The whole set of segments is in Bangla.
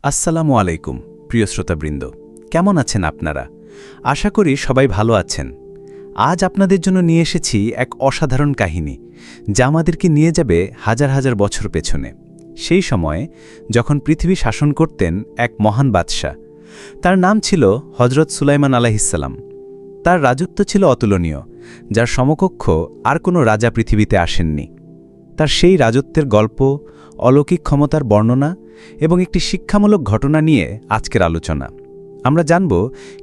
আসসালামু আলাইকুম প্রিয় শ্রোতাবৃন্দ, কেমন আছেন আপনারা? আশা করি সবাই ভালো আছেন। আজ আপনাদের জন্য নিয়ে এসেছি এক অসাধারণ কাহিনী, যা আমাদেরকে নিয়ে যাবে হাজার হাজার বছর পেছনে। সেই সময়ে যখন পৃথিবী শাসন করতেন এক মহান বাদশাহ। তার নাম ছিল হজরত সুলাইমান আলাইহিসসালাম। তার রাজত্ব ছিল অতুলনীয়, যার সমকক্ষ আর কোনো রাজা পৃথিবীতে আসেননি। তার সেই রাজত্বের গল্প, অলৌকিক ক্ষমতার বর্ণনা এবং একটি শিক্ষামূলক ঘটনা নিয়ে আজকের আলোচনা। আমরা জানব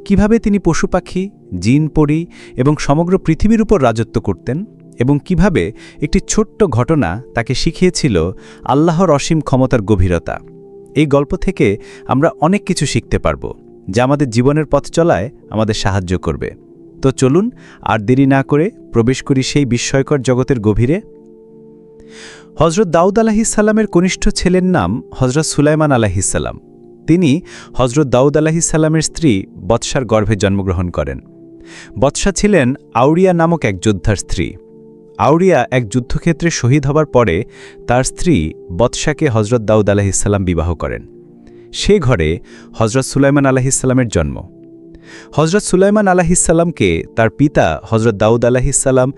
কিভাবে তিনি পশু পাখি, জিন পরি এবং সমগ্র পৃথিবীর উপর রাজত্ব করতেন, এবং কিভাবে একটি ছোট্ট ঘটনা তাকে শিখিয়েছিল আল্লাহর অসীম ক্ষমতার গভীরতা। এই গল্প থেকে আমরা অনেক কিছু শিখতে পারব, যা আমাদের জীবনের পথ চলায় আমাদের সাহায্য করবে। তো চলুন আর দেরি না করে প্রবেশ করি সেই বিস্ময়কর জগতের গভীরে। হজরত দাউদ আলাইহিসসালামের কনিষ্ঠ ছেলের নাম হজরত সুলাইমান আলাইহিসসালাম। তিনি হজরত দাউদ আলাইহিসসালামের স্ত্রী বৎসার গর্ভে জন্মগ্রহণ করেন। বৎসা ছিলেন আউরিয়া নামক এক যোদ্ধার স্ত্রী। আউরিয়া এক যুদ্ধক্ষেত্রে শহীদ হবার পরে তার স্ত্রী বৎসাকে হজরত দাউদ আলাইহিসসালাম বিবাহ করেন। সে ঘরে হজরত সুলাইমান আলাইহিসসালামের জন্ম। হজরত সুলাইমান আলাইহিসসালামকে তার পিতা হজরত দাউদ আলাইহিসসালাম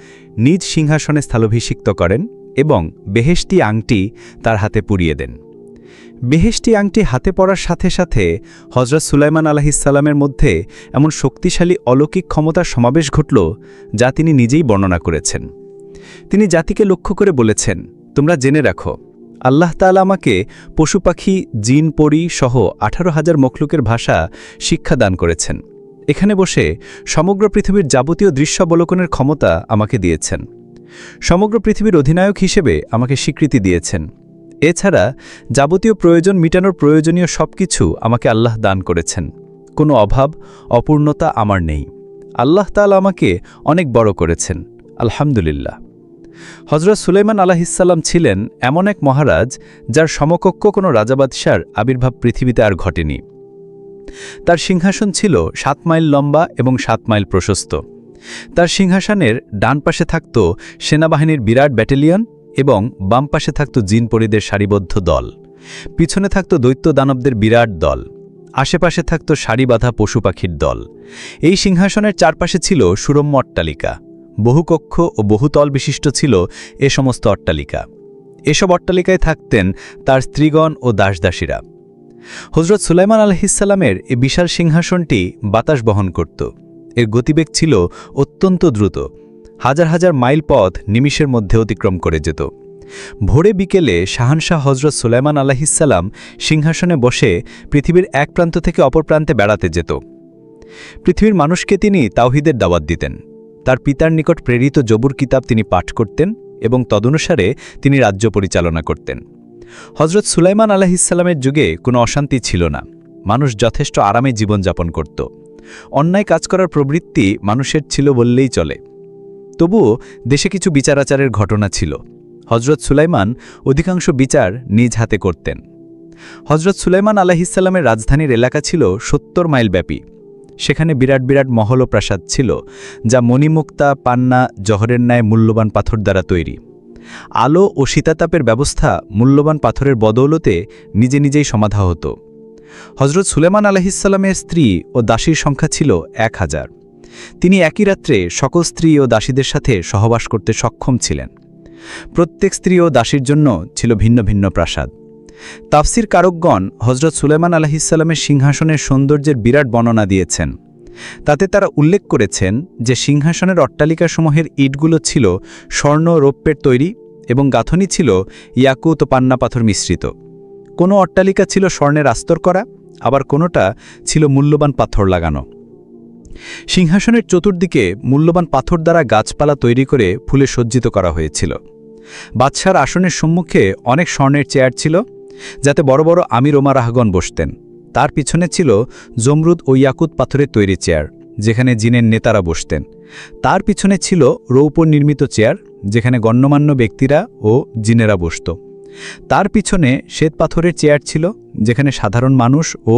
নিজ সিংহাসনে স্থলাভিষিক্ত করেন এবং বেহেশতি আংটি তার হাতে পুরিয়ে দেন। বেহেশতি আংটি হাতে পড়ার সাথে সাথে হজরত সুলাইমান আলাইহিসসালামের মধ্যে এমন শক্তিশালী অলৌকিক ক্ষমতার সমাবেশ ঘটল, যা তিনি নিজেই বর্ণনা করেছেন। তিনি জাতিকে লক্ষ্য করে বলেছেন, তোমরা জেনে রাখো, আল্লাহ তাআলা আমাকে পশু পাখি, জিন পরি সহ 18,000 মখলুকের ভাষা শিক্ষা দান করেছেন। এখানে বসে সমগ্র পৃথিবীর যাবতীয় দৃশ্যাবলোকনের ক্ষমতা আমাকে দিয়েছেন। সমগ্র পৃথিবীর অধিনায়ক হিসেবে আমাকে স্বীকৃতি দিয়েছেন। এছাড়া যাবতীয় প্রয়োজন মিটানোর প্রয়োজনীয় সবকিছু আমাকে আল্লাহ দান করেছেন। কোনো অভাব, অপূর্ণতা আমার নেই। আল্লাহ তাআলা আমাকে অনেক বড় করেছেন, আলহামদুলিল্লাহ। হজরত সুলাইমান আলাইহিসসালাম ছিলেন এমন এক মহারাজ, যার সমকক্ষ কোনো রাজাবাদশার আবির্ভাব পৃথিবীতে আর ঘটেনি। তার সিংহাসন ছিল 7 মাইল লম্বা এবং 7 মাইল প্রশস্ত। তার সিংহাসনের ডান পাশে থাকত সেনাবাহিনীর বিরাট ব্যাটালিয়ন এবং বাম পাশে থাকত জিন পরিদের সারিবদ্ধ দল। পিছনে থাকত দৈত্য দানবদের বিরাট দল। আশেপাশে থাকত সারি বাঁধা পশু পাখির দল। এই সিংহাসনের চারপাশে ছিল সুরম্য অট্টালিকা। বহুকক্ষ ও বহুতল বিশিষ্ট ছিল এ সমস্ত অট্টালিকা। এসব অট্টালিকায় থাকতেন তার স্ত্রীগণ ও দাসদাসীরা। হজরত সুলাইমান আলাইহিসসালামের এই বিশাল সিংহাসনটি বাতাস বহন করত। এর গতিবেগ ছিল অত্যন্ত দ্রুত। হাজার হাজার মাইল পথ নিমিষের মধ্যে অতিক্রম করে যেত। ভোরে বিকেলে শাহানশাহ হজরত সুলাইমান আলাইহিসসালাম সিংহাসনে বসে পৃথিবীর এক প্রান্ত থেকে অপর প্রান্তে বেড়াতে যেত। পৃথিবীর মানুষকে তিনি তাওহীদের দাওয়াত দিতেন। তার পিতার নিকট প্রেরিত জবুর কিতাব তিনি পাঠ করতেন এবং তদনুসারে তিনি রাজ্য পরিচালনা করতেন। হজরত সুলাইমান আলাইহিসসালামের যুগে কোনো অশান্তি ছিল না। মানুষ যথেষ্ট আরামে জীবনযাপন করত। অন্যায় কাজ করার প্রবৃত্তি মানুষের ছিল বললেই চলে। তবুও দেশে কিছু বিচারাচারের ঘটনা ছিল। হজরত সুলাইমান অধিকাংশ বিচার নিজ হাতে করতেন। হজরত সুলাইমান আলাইহিসসালামের রাজধানীর এলাকা ছিল 70 মাইল ব্যাপী। সেখানে বিরাট বিরাট মহল ও প্রাসাদ ছিল, যা মণিমুক্তা, পান্না, জহরের ন্যায় মূল্যবান পাথর দ্বারা তৈরি। আলো ও শীতাতাপের ব্যবস্থা মূল্যবান পাথরের বদৌলতে নিজে নিজেই সমাধা হতো। হজরত সুলাইমান আলাইহিসসালামের স্ত্রী ও দাসীর সংখ্যা ছিল 1000। তিনি একই রাত্রে সকল স্ত্রী ও দাসীদের সাথে সহবাস করতে সক্ষম ছিলেন। প্রত্যেক স্ত্রী ও দাসীর জন্য ছিল ভিন্ন ভিন্ন প্রাসাদ। তাফসির কারকগণ হজরত সুলাইমান আলাইহিসসালামের সিংহাসনের সৌন্দর্যের বিরাট বর্ণনা দিয়েছেন। তাতে তারা উল্লেখ করেছেন যে সিংহাসনের অট্টালিকাসমূহের ইটগুলো ছিল স্বর্ণ রৌপ্যের তৈরি এবং গাঁথনি ছিল ইয়াকুত ও পান্না পাথর মিশ্রিত। কোনো অট্টালিকা ছিল স্বর্ণের আস্তর করা, আবার কোনোটা ছিল মূল্যবান পাথর লাগানো। সিংহাসনের চতুর্দিকে মূল্যবান পাথর দ্বারা গাছপালা তৈরি করে ফুলে সজ্জিত করা হয়েছিল। বাদশার আসনের সম্মুখে অনেক স্বর্ণের চেয়ার ছিল, যাতে বড় বড় আমির ওমারাহগণ বসতেন। তার পিছনে ছিল জমরুদ ও ইয়াকুত পাথরের তৈরি চেয়ার, যেখানে জিনের নেতারা বসতেন। তার পিছনে ছিল রৌপ্য নির্মিত চেয়ার, যেখানে গণ্যমান্য ব্যক্তিরা ও জিনেরা বসত। তার পিছনে শ্বেত পাথরের চেয়ার ছিল, যেখানে সাধারণ মানুষ ও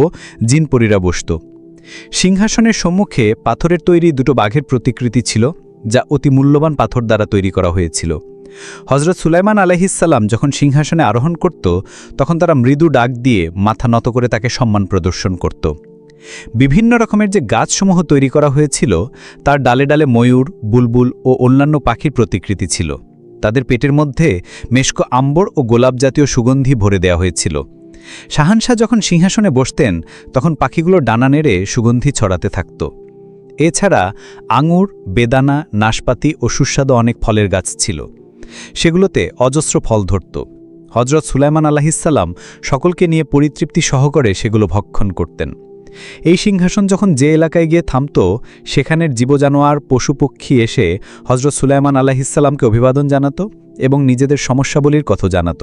জিনপরীরা বসত। সিংহাসনের সম্মুখে পাথরের তৈরি দুটো বাঘের প্রতিকৃতি ছিল, যা অতি মূল্যবান পাথর দ্বারা তৈরি করা হয়েছিল। হজরত সুলাইমান আলাইহিসসালাম যখন সিংহাসনে আরোহণ করত তখন তারা মৃদু ডাক দিয়ে মাথা নত করে তাকে সম্মান প্রদর্শন করত। বিভিন্ন রকমের যে গাছসমূহ তৈরি করা হয়েছিল তার ডালে ডালে ময়ূর, বুলবুল ও অন্যান্য পাখির প্রতিকৃতি ছিল। তাদের পেটের মধ্যে মেশকো আম্বর ও গোলাপ জাতীয় সুগন্ধি ভরে দেওয়া হয়েছিল। শাহানশাহ যখন সিংহাসনে বসতেন তখন পাখিগুলো ডানা নেড়ে সুগন্ধি ছড়াতে থাকত। এছাড়া আঙুর, বেদানা, নাশপাতি ও সুস্বাদু অনেক ফলের গাছ ছিল। সেগুলোতে অজস্র ফল ধরত। হজরত সুলাইমান আলাইহিসসালাম সকলকে নিয়ে পরিতৃপ্তি সহকারে সেগুলো ভক্ষণ করতেন। এই সিংহাসন যখন যে এলাকায় গিয়ে থামত সেখানের জীবজানোয়ার, পশুপক্ষী এসে হজরত সুলাইমান আলাইহিসসালামকে অভিবাদন জানাত এবং নিজেদের সমস্যাবলীর কথা জানাত।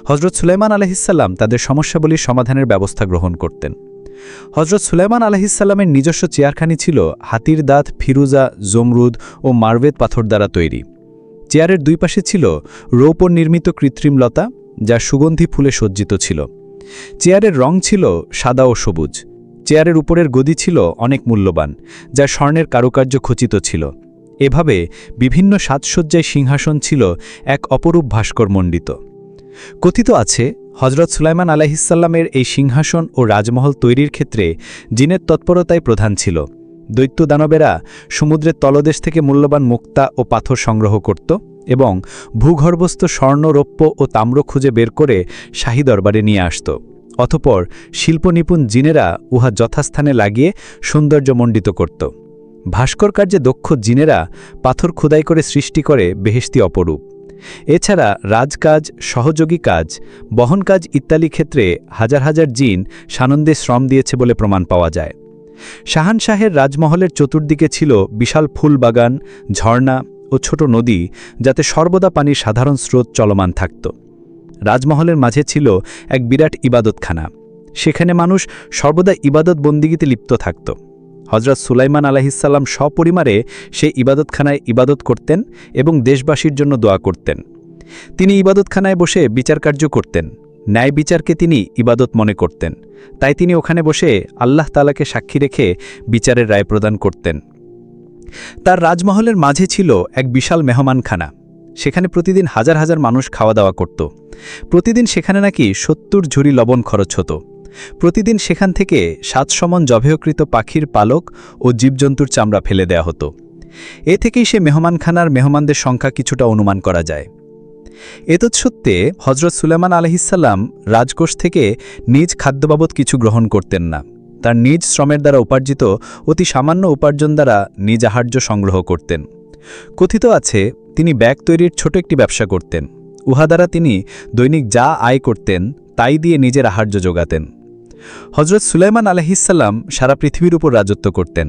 হজরত সুলাইমান আলাইহিসসালাম তাদের সমস্যাবলীর সমাধানের ব্যবস্থা গ্রহণ করতেন। হজরত সুলাইমান আলাইহিসসালামের নিজস্ব চেয়ারখানি ছিল হাতির দাঁত, ফিরুজা, জমরুদ ও মার্ভেদ পাথর দ্বারা তৈরি। চেয়ারের দুই পাশে ছিল রৌপ্য নির্মিত কৃত্রিম লতা যা সুগন্ধি ফুলে সজ্জিত ছিল। চেয়ারের রং ছিল সাদা ও সবুজ। চেয়ারের উপরের গদি ছিল অনেক মূল্যবান, যা স্বর্ণের কারুকার্য খচিত ছিল। এভাবে বিভিন্ন সাজসজ্জায় সিংহাসন ছিল এক অপরূপ ভাস্করমণ্ডিত। কথিত আছে হজরত সুলাইমান আলাইহিসসালামের এই সিংহাসন ও রাজমহল তৈরির ক্ষেত্রে জিনের তৎপরতাই প্রধান ছিল। দৈত্য দানবেরা সমুদ্রের তলদেশ থেকে মূল্যবান মুক্তা ও পাথর সংগ্রহ করত এবং ভূগর্ভস্থ স্বর্ণ, রৌপ্য ও তাম্র খুঁজে বের করে শাহী দরবারে নিয়ে আসত। অতঃপর শিল্পনিপুণ জিনেরা উহা যথাস্থানে লাগিয়ে সৌন্দর্যমণ্ডিত করত। ভাস্কর কার্যে দক্ষ জিনেরা পাথর খোদাই করে সৃষ্টি করে বেহেশতি অপরূপ। এছাড়া রাজকাজ, সহযোগী কাজ, বহন কাজ ইত্যাদি ক্ষেত্রে হাজার হাজার জিন সানন্দে শ্রম দিয়েছে বলে প্রমাণ পাওয়া যায়। শাহানশাহের রাজমহলের চতুর্দিকে ছিল বিশাল ফুল বাগান, ঝর্ণা ও ছোট নদী, যাতে সর্বদা পানির সাধারণ স্রোত চলমান থাকত। রাজমহলের মাঝে ছিল এক বিরাট ইবাদতখানা। সেখানে মানুষ সর্বদা ইবাদত বন্দিগিতে লিপ্ত থাকত। হজরত সুলাইমান আলাইহিসসালাম সপরিমারে সেই ইবাদতখানায় ইবাদত করতেন এবং দেশবাসীর জন্য দোয়া করতেন। তিনি ইবাদতখানায় বসে বিচারকার্য করতেন। ন্যায় বিচারকে তিনি ইবাদত মনে করতেন, তাই তিনি ওখানে বসে আল্লাহ তাআলাকে সাক্ষী রেখে বিচারের রায় প্রদান করতেন। তার রাজমহলের মাঝে ছিল এক বিশাল মেহমানখানা। সেখানে প্রতিদিন হাজার হাজার মানুষ খাওয়া দাওয়া করত। প্রতিদিন সেখানে নাকি ৭০ ঝুড়ি লবণ খরচ হতো। প্রতিদিন সেখান থেকে ৭ সমন জবেহকৃত পাখির পালক ও জীবজন্তুর চামড়া ফেলে দেয়া হতো। এ থেকেই সে মেহমানখানার মেহমানদের সংখ্যা কিছুটা অনুমান করা যায়। এতৎসত্ত্বে হজরত সুলাইমান আলাইহিসসালাম রাজকোষ থেকে নিজ খাদ্য বাবদ কিছু গ্রহণ করতেন না। তার নিজ শ্রমের দ্বারা উপার্জিত অতি সামান্য উপার্জন দ্বারা নিজ আহার্য সংগ্রহ করতেন। কথিত আছে তিনি ব্যাগ তৈরির ছোট একটি ব্যবসা করতেন। উহা দ্বারা তিনি দৈনিক যা আয় করতেন তাই দিয়ে নিজের আহার্য যোগাতেন। হজরত সুলাইমান আলাইহিসসালাম সারা পৃথিবীর উপর রাজত্ব করতেন।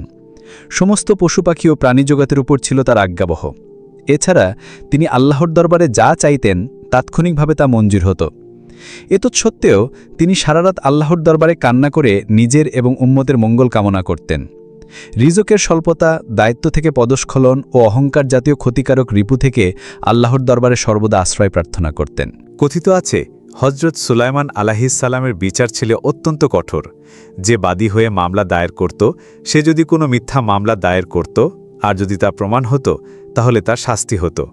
সমস্ত পশু পাখি ও প্রাণী জগতের উপর ছিল তার আজ্ঞাবহ। এছাড়া তিনি আল্লাহর দরবারে যা চাইতেন তাৎক্ষণিকভাবে তা মঞ্জুর হতো। এতৎসত্ত্বেও তিনি সারারাত আল্লাহর দরবারে কান্না করে নিজের এবং উম্মতের মঙ্গল কামনা করতেন। রিজকের স্বল্পতা, দায়িত্ব থেকে পদস্খলন ও অহংকার জাতীয় ক্ষতিকারক রিপু থেকে আল্লাহর দরবারে সর্বদা আশ্রয় প্রার্থনা করতেন। কথিত আছে হজরত সুলাইমান আলাইহিসসালামের বিচার ছিল অত্যন্ত কঠোর। যে বাদী হয়ে মামলা দায়ের করত সে যদি কোনো মিথ্যা মামলা দায়ের করত আর যদি তা প্রমাণ হতো তাহলে তার শাস্তি হতো।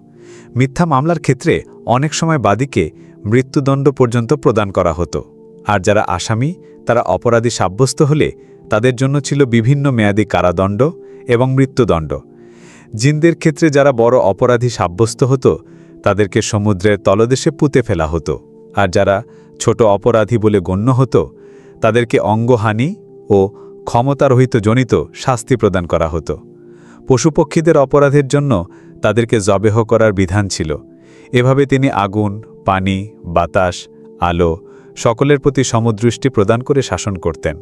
মিথ্যা মামলার ক্ষেত্রে অনেক সময় বাদীকে মৃত্যুদণ্ড পর্যন্ত প্রদান করা হতো। আর যারা আসামি তারা অপরাধী সাব্যস্ত হলে তাদের জন্য ছিল বিভিন্ন মেয়াদী কারাদণ্ড এবং মৃত্যুদণ্ড। জিনদের ক্ষেত্রে যারা বড় অপরাধী সাব্যস্ত হতো তাদেরকে সমুদ্রের তলদেশে পুঁতে ফেলা হতো। আর যারা ছোট অপরাধী বলে গণ্য হতো তাদেরকে অঙ্গহানি ও ক্ষমতারহিত জনিত শাস্তি প্রদান করা হতো। পশুপক্ষীদের অপরাধের জন্য তাদেরকে জবেহ করার বিধান ছিল। এভাবে তিনি আগুন, পানি, বাতাস, আলো সকলের প্রতি সমদৃষ্টি প্রদান করে শাসন করতেন।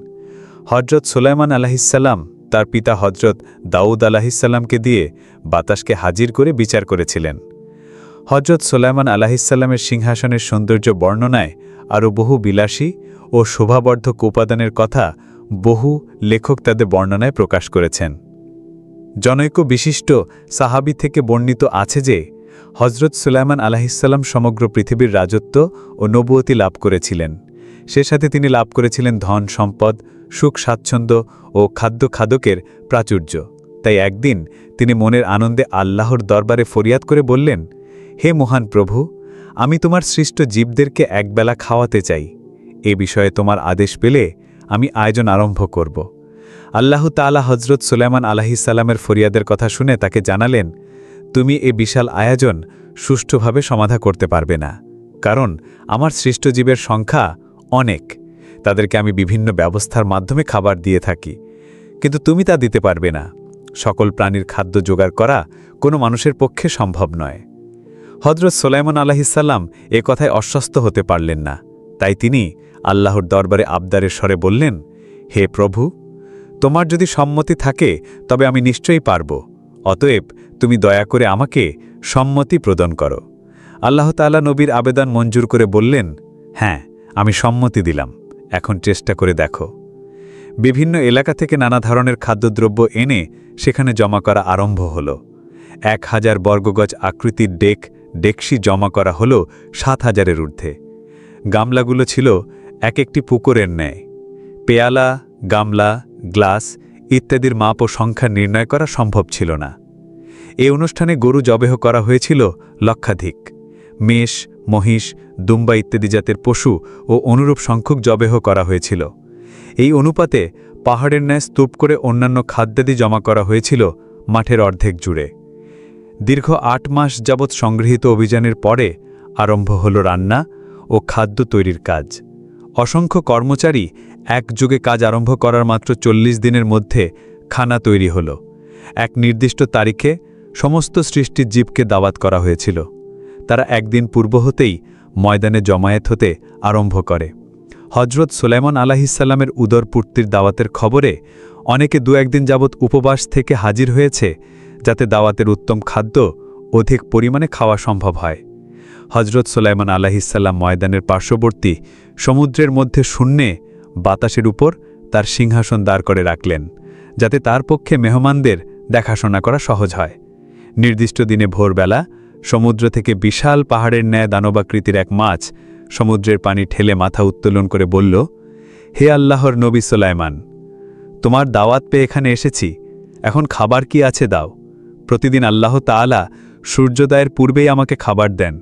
হজরত সুলাইমান আলাইহিসসালাম তার পিতা হজরত দাউদ আলাইহিসসালামকে দিয়ে বাতাসকে হাজির করে বিচার করেছিলেন। হজরত সুলাইমান আলাইহিসসালামের সিংহাসনের সৌন্দর্য বর্ণনায় আরও বহু বিলাসী ও শোভাবর্ধক উপাদানের কথা বহু লেখক তাদের বর্ণনায় প্রকাশ করেছেন। জনৈক বিশিষ্ট সাহাবী থেকে বর্ণিত আছে যে হজরত সুলাইমান আলাইহিসসালাম সমগ্র পৃথিবীর রাজত্ব ও নবুয়তি লাভ করেছিলেন। সে সাথে তিনি লাভ করেছিলেন ধন সম্পদ, সুখ স্বাচ্ছন্দ্য ও খাদ্য খাদকের প্রাচুর্য। তাই একদিন তিনি মনের আনন্দে আল্লাহর দরবারে ফরিয়াদ করে বললেন, হে মহান প্রভু, আমি তোমার সৃষ্ট জীবদেরকে একবেলা খাওয়াতে চাই। এ বিষয়ে তোমার আদেশ পেলে আমি আয়োজন আরম্ভ করব। আল্লাহ তাআলা হজরত সুলাইমান আলাইহিসসালামের ফরিয়াদের কথা শুনে তাকে জানালেন, তুমি এ বিশাল আয়োজন সুষ্ঠুভাবে সমাধা করতে পারবে না, কারণ আমার সৃষ্ট জীবের সংখ্যা অনেক। তাদেরকে আমি বিভিন্ন ব্যবস্থার মাধ্যমে খাবার দিয়ে থাকি, কিন্তু তুমি তা দিতে পারবে না। সকল প্রাণীর খাদ্য জোগাড় করা কোনো মানুষের পক্ষে সম্ভব নয়। হজরত সুলাইমান আলাইহিসসালাম এ কথায় অস্বস্ত হতে পারলেন না, তাই তিনি আল্লাহর দরবারে আবদারের স্বরে বললেন, হে প্রভু, তোমার যদি সম্মতি থাকে তবে আমি নিশ্চয়ই পারব। অতএব তুমি দয়া করে আমাকে সম্মতি প্রদান করো। আল্লাহ তাআলা নবীর আবেদন মঞ্জুর করে বললেন, হ্যাঁ, আমি সম্মতি দিলাম, এখন চেষ্টা করে দেখো। বিভিন্ন এলাকা থেকে নানা ধরনের খাদ্যদ্রব্য এনে সেখানে জমা করা আরম্ভ হল। 1000 বর্গগজ আকৃতির ডেকসি জমা করা হল 7000-এর ঊর্ধ্বে। গামলাগুলো ছিল এক একটি পুকুরের ন্যায়। পেয়ালা, গামলা, গ্লাস ইত্যাদির মাপ ও সংখ্যা নির্ণয় করা সম্ভব ছিল না। এই অনুষ্ঠানে গরু জবেহ করা হয়েছিল লক্ষাধিক। মেষ, মহিষ, দুম্বা ইত্যাদি জাতের পশু ও অনুরূপ সংখ্যক জবেহ করা হয়েছিল। এই অনুপাতে পাহাড়ের ন্যায় স্তূপ করে অন্যান্য খাদ্যাদি জমা করা হয়েছিল মাঠের অর্ধেক জুড়ে। দীর্ঘ 8 মাস যাবৎ সংগৃহীত অভিযানের পরে আরম্ভ হল রান্না ও খাদ্য তৈরির কাজ। অসংখ্য কর্মচারী একযোগে কাজ আরম্ভ করার মাত্র 40 দিনের মধ্যে খানা তৈরি হল। এক নির্দিষ্ট তারিখে সমস্ত সৃষ্টির জীবকে দাওয়াত করা হয়েছিল। তারা একদিন পূর্ব হতেই ময়দানে জমায়েত হতে আরম্ভ করে। হজরত সুলাইমান আলাইহিসসালামের উদরপূর্তির দাওয়াতের খবরে অনেকে 2-1 দিন যাবৎ উপবাস থেকে হাজির হয়েছে, যাতে দাওয়াতের উত্তম খাদ্য অধিক পরিমাণে খাওয়া সম্ভব হয়। হজরত সুলাইমান আলাইহিসসালাম ময়দানের পার্শ্ববর্তী সমুদ্রের মধ্যে শূন্যে বাতাসের উপর তার সিংহাসন দাঁড় করে রাখলেন, যাতে তার পক্ষে মেহমানদের দেখাশোনা করা সহজ হয়। নির্দিষ্ট দিনে ভোরবেলা সমুদ্র থেকে বিশাল পাহাড়ের ন্যায় দানবাকৃতির এক মাছ সমুদ্রের পানি ঠেলে মাথা উত্তোলন করে বলল, হে আল্লাহর নবী সুলাইমান, তোমার দাওয়াত পেয়ে এখানে এসেছি, এখন খাবার কি আছে দাও। প্রতিদিন আল্লাহ তাআলা সূর্যোদয়ের পূর্বেই আমাকে খাবার দেন।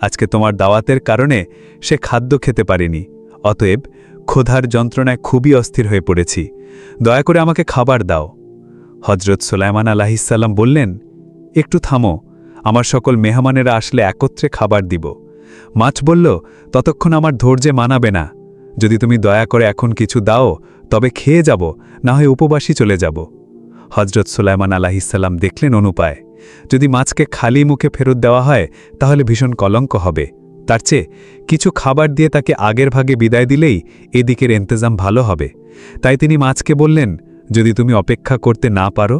আজকে তোমার দাওয়াতের কারণে সে খাদ্য খেতে পারেনি, অতএব ক্ষুধার যন্ত্রণায় খুবই অস্থির হয়ে পড়েছি, দয়া করে আমাকে খাবার দাও। হজরত সুলাইমান আলাইহিসসালাম বললেন, একটু থামো, আমার সকল মেহমানেরা আসলে একত্রে খাবার দিব। মাছ বলল, ততক্ষণ আমার ধৈর্যে মানাবে না, যদি তুমি দয়া করে এখন কিছু দাও তবে খেয়ে যাব, না হয় উপবাসী চলে যাব। হজরত সুলাইমান আলাইহিসসালাম দেখলেন অনুপায়, যদি মাছকে খালি মুখে ফেরত দেওয়া হয় তাহলে ভীষণ কলঙ্ক হবে, তার চেয়ে কিছু খাবার দিয়ে তাকে আগের ভাগে বিদায় দিলেই এদিকের ইন্তজাম ভালো হবে। তাই তিনি মাছকে বললেন, যদি তুমি অপেক্ষা করতে না পারো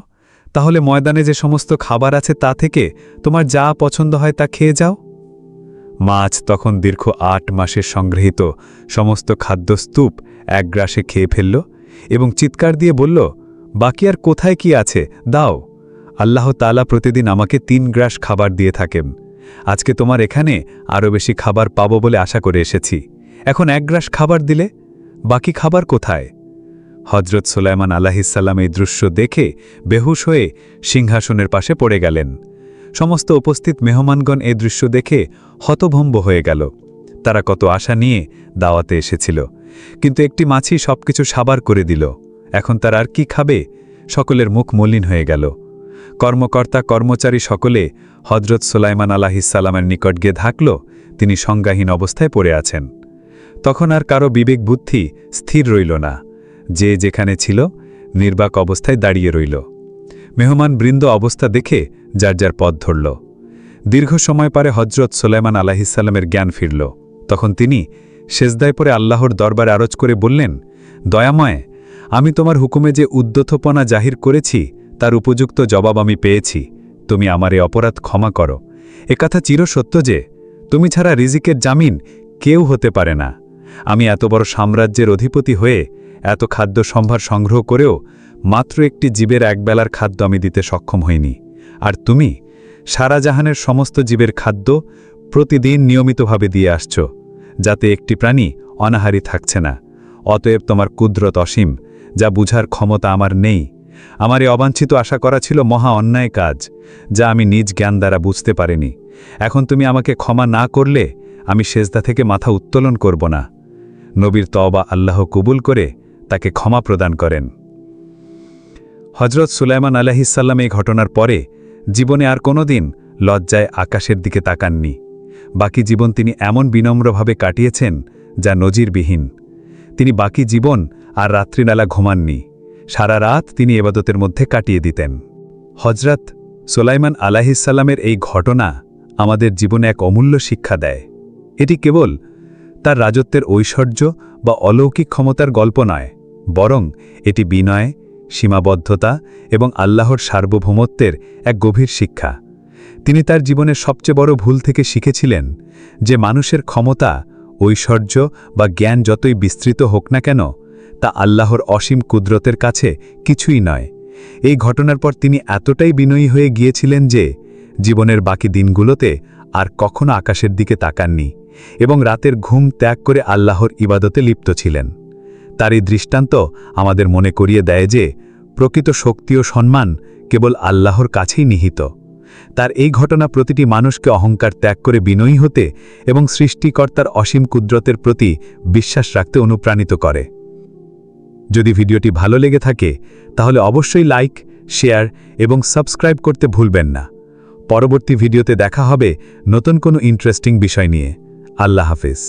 তাহলে ময়দানে যে সমস্ত খাবার আছে তা থেকে তোমার যা পছন্দ হয় তা খেয়ে যাও। মাছ তখন দীর্ঘ 8 মাসের সংগৃহীত সমস্ত খাদ্যস্তূপ এক গ্রাসে খেয়ে ফেলল এবং চিৎকার দিয়ে বলল, বাকি আর কোথায় কি আছে দাও। আল্লাহ তাআলা প্রতিদিন আমাকে 3 গ্রাস খাবার দিয়ে থাকেন। আজকে তোমার এখানে আরও বেশি খাবার পাবো বলে আশা করে এসেছি, এখন 1 গ্রাস খাবার দিলে বাকি খাবার কোথায়? হজরত সুলাইমান আলাইহিসসালাম এই দৃশ্য দেখে বেহুশ হয়ে সিংহাসনের পাশে পড়ে গেলেন। সমস্ত উপস্থিত মেহমানগণ এই দৃশ্য দেখে হতভম্ব হয়ে গেল। তারা কত আশা নিয়ে দাওয়াতে এসেছিল, কিন্তু একটি মাছি সবকিছু সাবার করে দিল। এখন তারা আর কি খাবে? সকলের মুখ মলিন হয়ে গেল। কর্মকর্তা কর্মচারী সকলে হজরত সুলাইমান আলাইহিসসালামের নিকট গিয়ে থাকল, তিনি সংজ্ঞাহীন অবস্থায় পড়ে আছেন। তখন আর কারো বিবেক বুদ্ধি স্থির রইল না, যে যেখানে ছিল নির্বাক অবস্থায় দাঁড়িয়ে রইল। মেহমান বৃন্দ অবস্থা দেখে যার যার পথ ধরল। দীর্ঘ সময় পরে হজরত সুলাইমান আলাইহিসসালামের জ্ঞান ফিরল। তখন তিনি সেজদায় পড়ে আল্লাহর দরবারে আরজ করে বললেন, দয়াময়, আমি তোমার হুকুমে যে উদ্যতপনা জাহির করেছি তার উপযুক্ত জবাব আমি পেয়েছি, তুমি আমার এ অপরাধ ক্ষমা করো। একথা চিরসত্য যে তুমি ছাড়া রিজিকের জামিন কেউ হতে পারে না। আমি এত বড় সাম্রাজ্যের অধিপতি হয়ে এত খাদ্য সম্ভার সংগ্রহ করেও মাত্র একটি জীবের একবেলার খাদ্য আমি দিতে সক্ষম হইনি, আর তুমি সারা জাহানের সমস্ত জীবের খাদ্য প্রতিদিন নিয়মিতভাবে দিয়ে আসছ, যাতে একটি প্রাণী অনাহারী থাকছে না। অতএব তোমার কুদরত অসীম, যা বুঝার ক্ষমতা আমার নেই। আমার এই অবাঞ্ছিত আশা করা ছিল মহা অন্যায় কাজ, যা আমি নিজ জ্ঞান দ্বারা বুঝতে পারিনি। এখন তুমি আমাকে ক্ষমা না করলে আমি সেজদা থেকে মাথা উত্তোলন করব না। নবীর তওবা আল্লাহ কবুল করে তাকে ক্ষমা প্রদান করেন। হজরত সুলাইমান আলাইহিসসালাম এই ঘটনার পরে জীবনে আর কোনোদিন লজ্জায় আকাশের দিকে তাকাননি। বাকি জীবন তিনি এমন বিনম্রভাবে কাটিয়েছেন যা নজিরবিহীন। তিনি বাকি জীবন আর রাত্রিনালা ঘুমাননি, সারা রাত তিনি ইবাদতের মধ্যে কাটিয়ে দিতেন। হজরত সুলাইমান আলাইহিসসালামের এই ঘটনা আমাদের জীবনে এক অমূল্য শিক্ষা দেয়। এটি কেবল তার রাজত্বের ঐশ্বর্য বা অলৌকিক ক্ষমতার গল্প নয়, বরং এটি বিনয়, সীমাবদ্ধতা এবং আল্লাহর সার্বভৌমত্বের এক গভীর শিক্ষা। তিনি তার জীবনের সবচেয়ে বড় ভুল থেকে শিখেছিলেন যে মানুষের ক্ষমতা, ঐশ্বর্য বা জ্ঞান যতই বিস্তৃত হোক না কেন, তা আল্লাহর অসীম কুদরতের কাছে কিছুই নয়। এই ঘটনার পর তিনি এতটাই বিনয়ী হয়ে গিয়েছিলেন যে জীবনের বাকি দিনগুলোতে আর কখনো আকাশের দিকে তাকাননি এবং রাতের ঘুম ত্যাগ করে আল্লাহর ইবাদতে লিপ্ত ছিলেন। তার এই দৃষ্টান্ত আমাদের মনে করিয়ে দেয় যে প্রকৃত শক্তি ও সম্মান কেবল আল্লাহর কাছেই নিহিত। তার এই ঘটনা প্রতিটি মানুষকে অহংকার ত্যাগ করে বিনয়ী হতে এবং সৃষ্টিকর্তার অসীম কুদরতের প্রতি বিশ্বাস রাখতে অনুপ্রাণিত করে। যদি ভিডিওটি ভালো লেগে থাকে তাহলে অবশ্যই লাইক, শেয়ার এবং সাবস্ক্রাইব করতে ভুলবেন না। পরবর্তী ভিডিওতে দেখা হবে নতুন কোনো ইন্টারেস্টিং বিষয় নিয়ে। আল্লাহ হাফেজ।